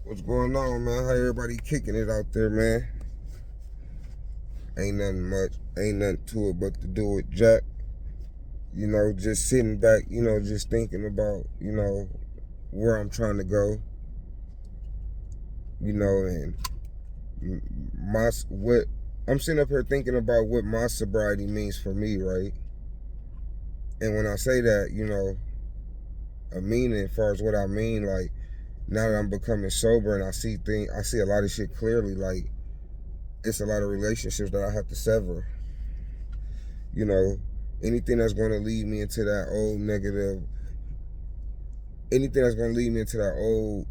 What's going on, man? How everybody kicking it out there, man? Ain't nothing much. Ain't nothing to it but to do it, Jack. Just sitting back, just thinking about, where I'm trying to go, and what I'm sitting up here thinking about what my sobriety means for me, right? And when I say that, a meaning as far as what I mean, like now that I'm becoming sober and I see a lot of shit clearly, like it's a lot of relationships that I have to sever. Anything that's going to lead me into that old negative, anything that's going to lead me into that old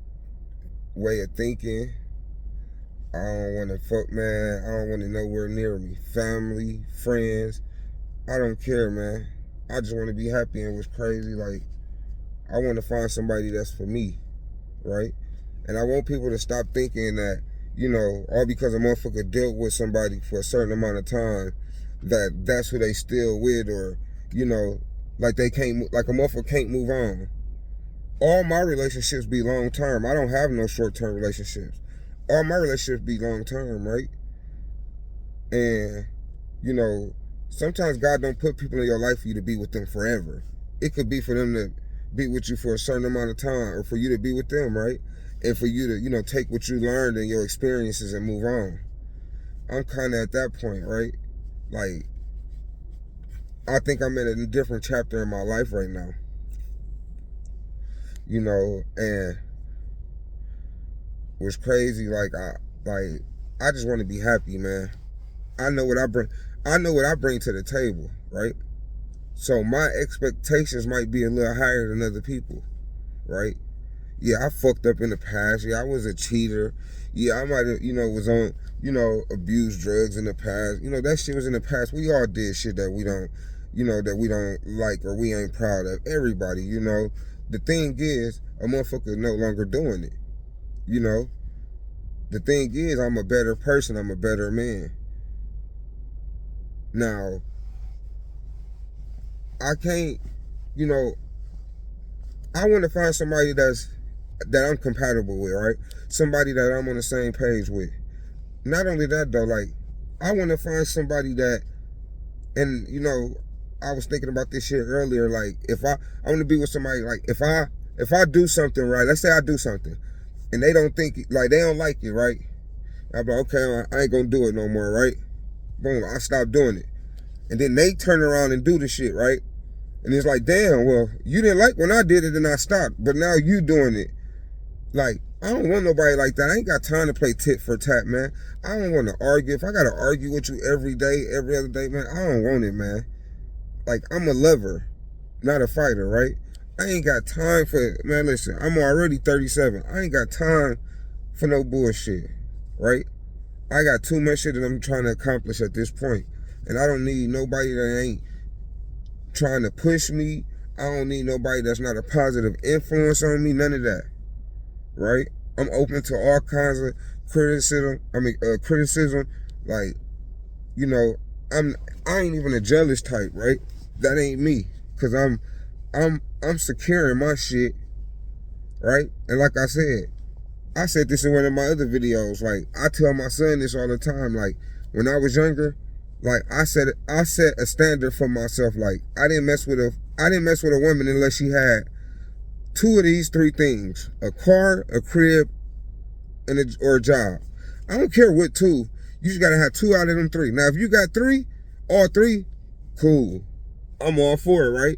way of thinking, I don't want to fuck, man. I don't want it nowhere near me. Family, friends, I don't care, man. I just want to be happy. And what's crazy, like, I want to find somebody that's for me, right? And I want people to stop thinking that, all because a motherfucker dealt with somebody for a certain amount of time, that's who they still with, or, like they can't, like a motherfucker can't move on. All my relationships be long term. I don't have no short term relationships. All my relationships be long term, right? And, sometimes God don't put people in your life for you to be with them forever. It could be for them to be with you for a certain amount of time, or for you to be with them, right? And for you to, take what you learned and your experiences and move on. I'm kind of at that point, right? Like, I think I'm in a different chapter in my life right now. And what's crazy, I just want to be happy, man. I know what I bring to the table, right? So my expectations might be a little higher than other people, right? Yeah, I fucked up in the past. Yeah, I was a cheater. Yeah, I might have, was on, abused drugs in the past. That shit was in the past. We all did shit that we don't, that we don't like or we ain't proud of. Everybody, The thing is, a motherfucker no longer doing it. The thing is, I'm a better person. I'm a better man. Now, I can't, I want to find somebody that I'm compatible with, right? Somebody that I'm on the same page with. Not only that though, like, I want to find somebody that, and I was thinking about this shit earlier, like, I want to be with somebody, like, if I do something right, let's say I do something, and they don't think, like, they don't like it, right? I'm like, okay, I ain't gonna do it no more, right? Boom, I stop doing it. And then they turn around and do the shit, right? And it's like, damn, well, you didn't like when I did it and I stopped, but now you doing it. Like, I don't want nobody like that. I ain't got time to play tit for tat, man. I don't want to argue. If I got to argue with you every day, every other day, man, I don't want it, man. Like, I'm a lover, not a fighter, right? I ain't got time for, man, listen, I'm already 37. I ain't got time for no bullshit, right? I got too much shit that I'm trying to accomplish at this point. And I don't need nobody that ain't trying to push me. I don't need nobody that's not a positive influence on me. None of that. Right? I'm open to all kinds of criticism. Like, I ain't even a jealous type, right? That ain't me. Cause I'm secure in my shit. Right? And like I said this in one of my other videos. Like, I tell my son this all the time. Like, when I was younger, like, I set a standard for myself. Like, I didn't mess with a woman unless she had two of these three things: a car, a crib, or a job. I don't care what two. You just gotta have two out of them three. Now, if you got three, all three, cool. I'm all for it, right?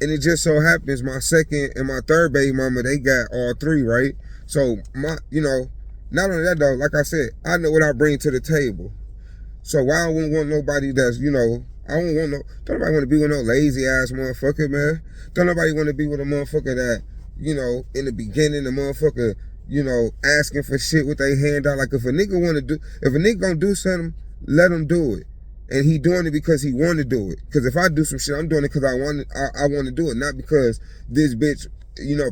And it just so happens my second and my third baby mama, they got all three, right? So not only that though, like I said, I know what I bring to the table. So why I wouldn't want nobody that's, don't nobody want to be with no lazy ass motherfucker, man. Don't nobody want to be with a motherfucker that, in the beginning, the motherfucker, asking for shit with their hand out. Like, if a nigga gonna do something, let him do it. And he doing it because he want to do it. Because if I do some shit, I'm doing it because I want to do it, not because this bitch,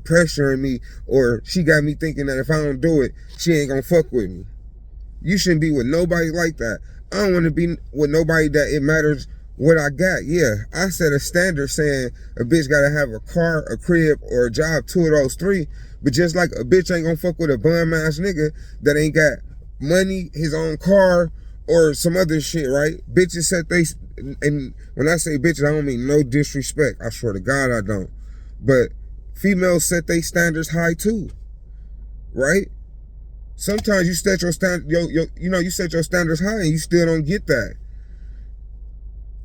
pressuring me, or she got me thinking that if I don't do it, she ain't gonna fuck with me. You shouldn't be with nobody like that. I don't want to be with nobody that it matters what I got. Yeah, I set a standard saying a bitch got to have a car, a crib, or a job, two of those three. But just like a bitch ain't gonna fuck with a bum ass nigga that ain't got money, his own car, or some other shit, right? Bitches set they, and when I say bitches, I don't mean no disrespect. I swear to God I don't. But females set they standards high too, right? Sometimes you set your you set your standards high and you still don't get that.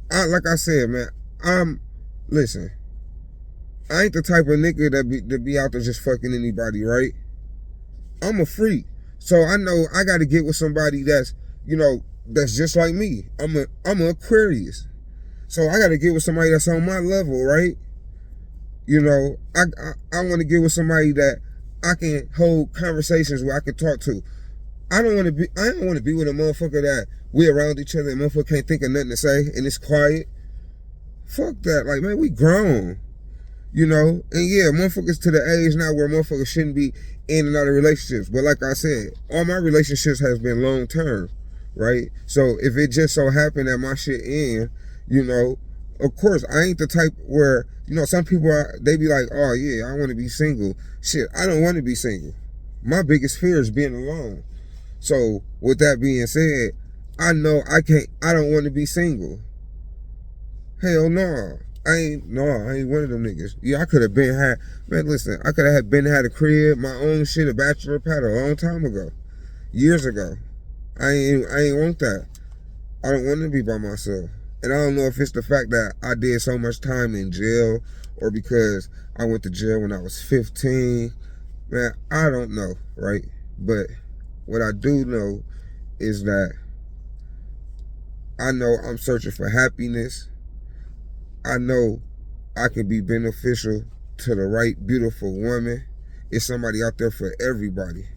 Like I said, man, listen, I ain't the type of nigga that be out there just fucking anybody, right? I'm a freak. So I know I gotta get with somebody that's, that's just like me. I'm an Aquarius. So I gotta get with somebody that's on my level, right? I wanna get with somebody that I can hold conversations where I can talk to. I don't wanna be with a motherfucker that we around each other and motherfucker can't think of nothing to say and it's quiet. Fuck that. Like, man, we grown. And yeah, motherfuckers to the age now where motherfuckers shouldn't be in and out of relationships. But like I said, all my relationships has been long term, right? So if it just so happened that my shit end, of course, I ain't the type where, some people, they be like, oh yeah, I want to be single. Shit, I don't want to be single. My biggest fear is being alone. So with that being said, I know I don't want to be single. Hell no. I ain't one of them niggas. Yeah, I could have I could have had a crib, my own shit, a bachelor pad a long time ago. Years ago. I ain't want that. I don't want to be by myself. And I don't know if it's the fact that I did so much time in jail or because I went to jail when I was 15. Man, I don't know, right? But what I do know is that I know I'm searching for happiness. I know I can be beneficial to the right beautiful woman. It's somebody out there for everybody.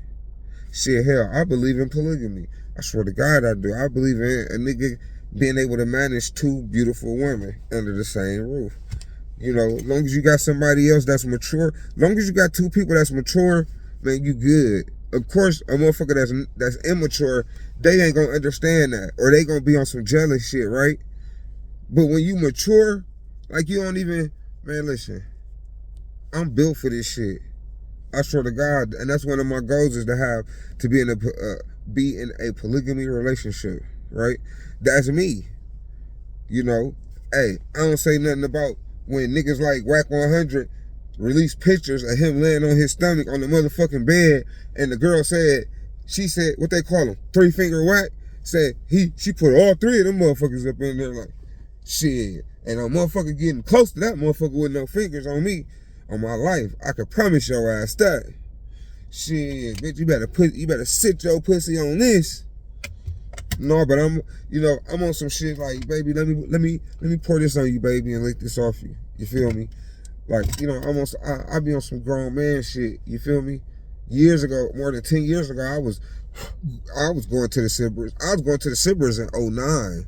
Shit, hell, I believe in polygamy. I swear to God I do. I believe in a nigga being able to manage two beautiful women under the same roof. As long as you got somebody else that's mature, as long as you got two people that's mature, man, you good. Of course, a motherfucker that's immature, they ain't gonna understand that. Or they gonna be on some jealous shit, right? But when you mature, like you don't even, man, listen, I'm built for this shit. I swear to God, and that's one of my goals is to be in a polygamy relationship, right? That's me. Hey, I don't say nothing about when niggas like Whack 100 release pictures of him laying on his stomach on the motherfucking bed, and the girl she said, what they call him, 3-finger whack, said she put all three of them motherfuckers up in there like, shit. And a motherfucker getting close to that motherfucker with no fingers on me, on my life, I could promise your ass that. Shit, bitch, you better sit your pussy on this. No, but I'm on some shit like, baby, let me pour this on you, baby, and lick this off you. You feel me? Like, I be on some grown man shit. You feel me? Years ago, more than 10 years ago, I was going to the Sibbers. I was going to the Sibbers in 2009.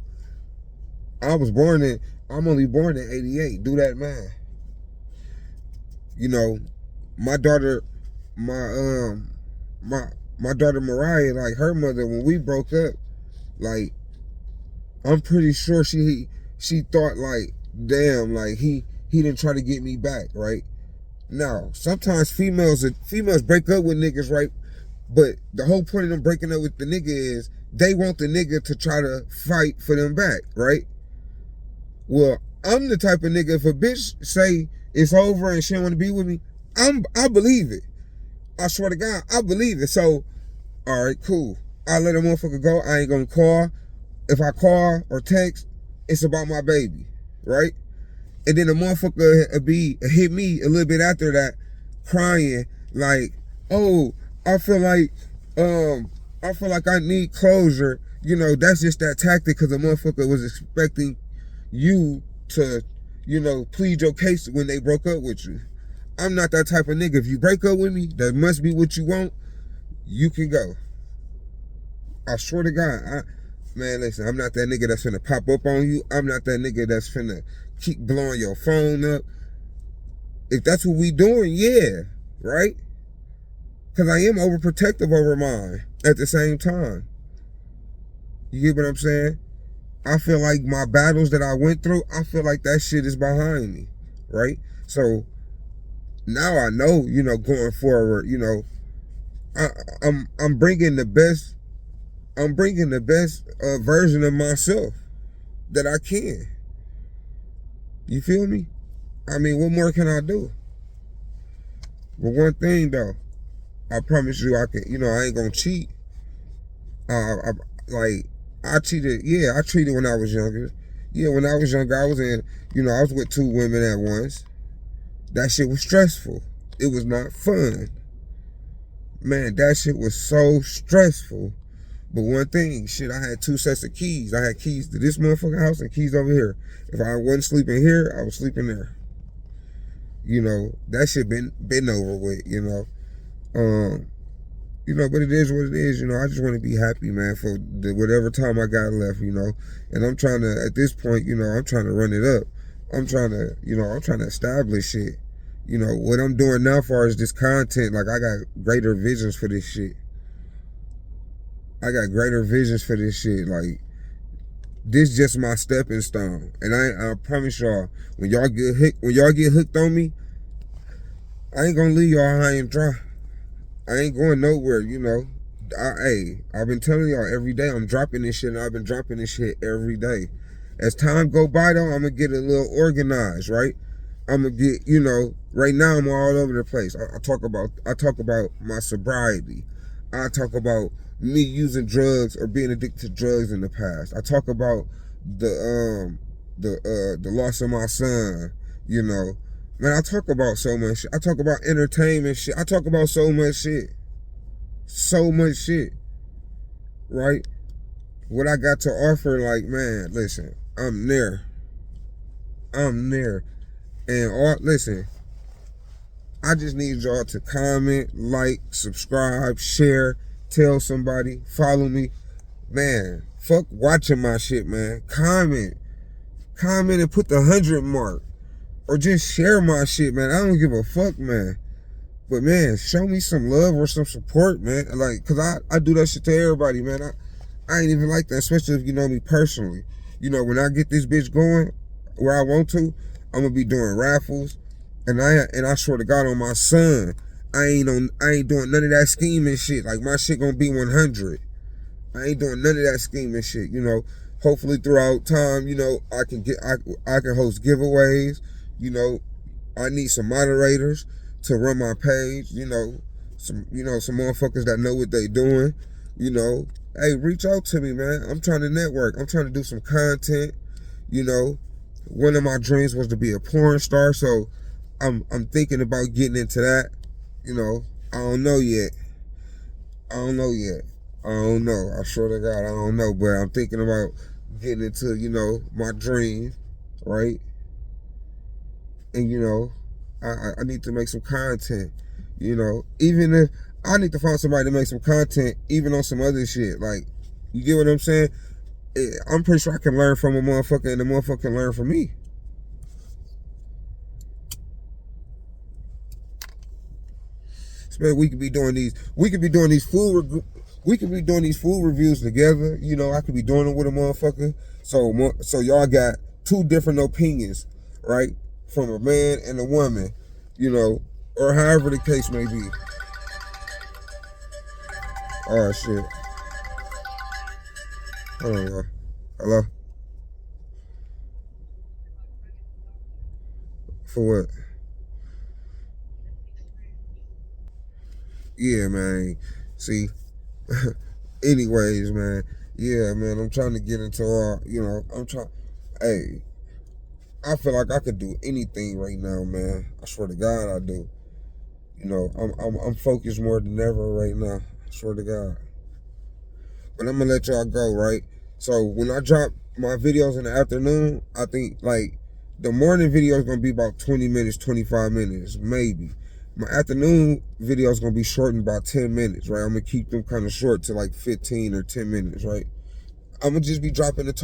I'm only born in 88. Do that, man. My daughter, my daughter Mariah, like her mother, when we broke up, like, I'm pretty sure she thought like, damn, like he didn't try to get me back, right? Now, sometimes females break up with niggas, right? But the whole point of them breaking up with the nigga is they want the nigga to try to fight for them back, right? Well, I'm the type of nigga, if a bitch say it's over and she don't want to be with me, I believe it. I swear to God, I believe it. So, all right, cool. I let a motherfucker go. I ain't gonna call. If I call or text, it's about my baby, right? And then the motherfucker hit me a little bit after that, crying like, oh, I feel like I need closure. That's just that tactic because the motherfucker was expecting you to, plead your case when they broke up with you. I'm not that type of nigga. If you break up with me, that must be what you want. You can go. I swear to God, man, listen, I'm not that nigga that's finna pop up on you. I'm not that nigga that's finna keep blowing your phone up. If that's what we doing, yeah, right? Because I am overprotective over mine at the same time. You get what I'm saying? I feel like my battles that I went through, I feel like that shit is behind me, right? So now I know, you know, going forward, you know, I'm bringing the best. I'm bringing the best version of myself that I can. You feel me? I mean, what more can I do? But one thing though, I promise you, I can. You know, I ain't gonna cheat. Like I cheated. Yeah, I cheated when I was younger. Yeah, when I was younger, I was in. You know, I was with 2 women at once. That shit was stressful. It was not fun. Man, that shit was so stressful. But one thing, shit, I had 2 sets of keys. I had keys to this motherfucking house and keys over here. If I wasn't sleeping here, I was sleeping there. You know, that shit been over with, you know. You know, but it is what it is, you know. I just want to be happy, man, for whatever time I got left, you know. And I'm trying to, at this point, you know, I'm trying to run it up. I'm trying to, you know, I'm trying to establish shit. You know, what I'm doing now as far as this content, like I got greater visions for this shit. I got greater visions for this shit. Like, this just my stepping stone. And I promise y'all, when y'all get hooked on me, I ain't gonna leave y'all high and dry. I ain't going nowhere, you know. I've been telling y'all every day I'm dropping this shit, and I've been dropping this shit every day. As time go by though, I'm gonna get a little organized, right? I'm gonna get, you know, right now I'm all over the place. I talk about my sobriety. I talk about me using drugs or being addicted to drugs in the past. I talk about the loss of my son, you know. Man, I talk about so much shit. I talk about entertainment shit. I talk about so much shit. So much shit. Right? What I got to offer, like, man, listen, I'm there. I'm there. And listen, I just need y'all to comment, like, subscribe, share, tell somebody, follow me. Man, fuck watching my shit, man. Comment and put the 100 mark. Or just share my shit, man. I don't give a fuck, man. But, man, show me some love or some support, man. Like, because I do that shit to everybody, man. I ain't even like that, especially if you know me personally. You know, when I get this bitch going where I want to, I'm going to be doing raffles. And I swear to God on my son, I ain't doing none of that scheming shit. Like, my shit going to be 100. I ain't doing none of that scheming shit, you know. Hopefully throughout time, you know, I can host giveaways. You know, I need some moderators to run my page, you know, some motherfuckers that know what they doing, you know. Hey, reach out to me, man. I'm trying to network. I'm trying to do some content, you know. One of my dreams was to be a porn star, so I'm thinking about getting into that, you know. I don't know yet. I don't know. I swear to God, I don't know, but I'm thinking about getting into, you know, my dream, right? And, you know, I need to make some content, you know. Even if I need to find somebody to make some content, even on some other shit. Like, you get what I'm saying? I'm pretty sure I can learn from a motherfucker, and the motherfucker can learn from me. So, we could be doing these food reviews together. You know, I could be doing it with a motherfucker. So y'all got 2 different opinions, right? From a man and a woman, you know, or however the case may be. Oh shit. Hold on, y'all. Hello? For what? Yeah, man. See, anyways, man. Yeah, man, I'm trying to get into you know, hey, I feel like I could do anything right now, man. I swear to God I do. You know, I'm focused more than ever right now. I swear to God. But I'm gonna let y'all go, right? So when I drop my videos in the afternoon, I think like the morning video is gonna be about 20 minutes, 25 minutes, maybe. My afternoon video is gonna be shortened by 10 minutes, right? I'm gonna keep them kind of short to like 15 or 10 minutes, right? I'm gonna just be dropping in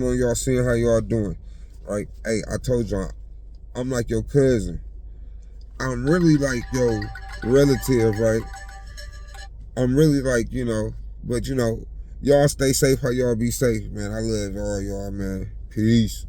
on y'all, seeing how y'all doing, right? Hey, I told y'all, I'm like your cousin. I'm really like your relative, right? I'm really like, you know, but you know, y'all stay safe, how y'all be safe, man. I love all y'all, man. Peace.